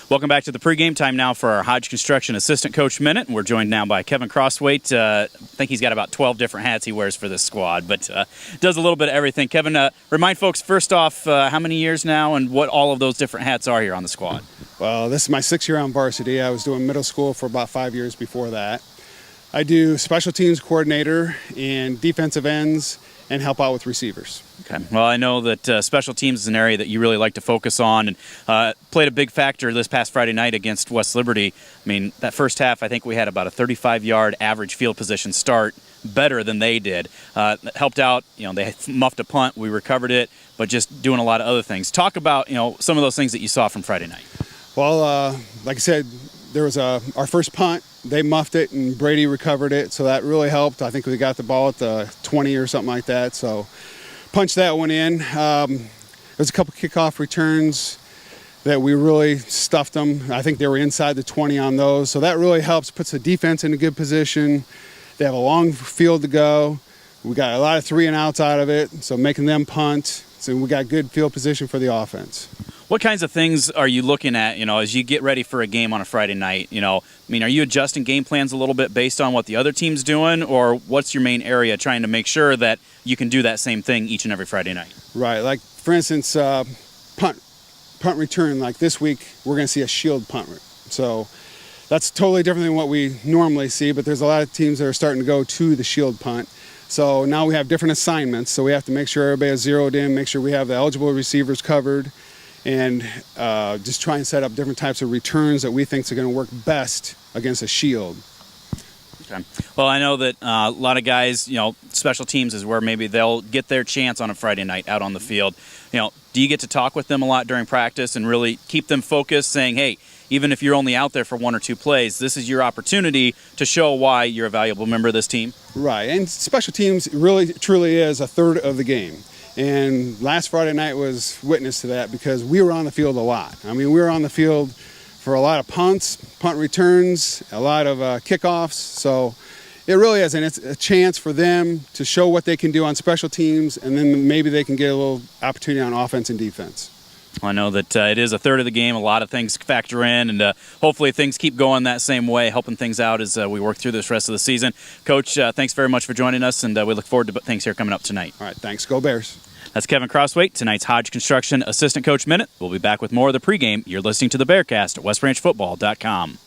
Welcome back to the pregame. Time now for our Hodge Construction Assistant Coach Minute. And we're joined now by Kevin Crosthwaite. I think he's got about 12 different hats he wears for this squad, but does a little bit of everything. Kevin, remind folks first off how many years now and what all of those different hats are here on the squad. Well, this is my 6th year on varsity. I was doing middle school for about 5 years before that. I do special teams coordinator and defensive ends and help out with receivers. Okay. Well, I know that special teams is an area that you really like to focus on, and played a big factor this past Friday night against West Liberty. I mean, that first half, I think we had about a 35-yard average field position start, better than they did. Helped out. They muffed a punt, we recovered it, but just doing a lot of other things. Talk about some of those things that you saw from Friday night. Well, like I said, there was our first punt. They muffed it, and Brady recovered it, so that really helped. I think we got the ball at the 20 or something like that, so punched that one in. There's a couple kickoff returns that we really stuffed them. I think they were inside the 20 on those, so that really helps, puts the defense in a good position. They have a long field to go. We got a lot of 3-and-outs out of it, so making them punt. So we got good field position for the offense. What kinds of things are you looking at, as you get ready for a game on a Friday night? Are you adjusting game plans a little bit based on what the other team's doing, or what's your main area trying to make sure that you can do that same thing each and every Friday night? Right. Like, for instance, punt return. Like this week, we're going to see a shield punt. So that's totally different than what we normally see, but there's a lot of teams that are starting to go to the shield punt. So now we have different assignments, so we have to make sure everybody is zeroed in, make sure we have the eligible receivers covered, and just try and set up different types of returns that we think are going to work best against a shield. Okay. Well, I know that a lot of guys, special teams is where maybe they'll get their chance on a Friday night out on the field. Do you get to talk with them a lot during practice and really keep them focused, saying, hey, even if you're only out there for 1 or 2 plays, this is your opportunity to show why you're a valuable member of this team? Right. And special teams really, truly is a third of the game. And last Friday night was witness to that because we were on the field a lot. I mean, we were on the field for a lot of punts, punt returns, a lot of kickoffs. So it really is a chance for them to show what they can do on special teams, and then maybe they can get a little opportunity on offense and defense. I know that it is a third of the game. A lot of things factor in, and hopefully things keep going that same way, helping things out as we work through this rest of the season. Coach, thanks very much for joining us, and we look forward to things here coming up tonight. All right, thanks. Go Bears. That's Kevin Crosthwaite, tonight's Hodge Construction Assistant Coach Minute. We'll be back with more of the pregame. You're listening to the Bearcast at westbranchfootball.com.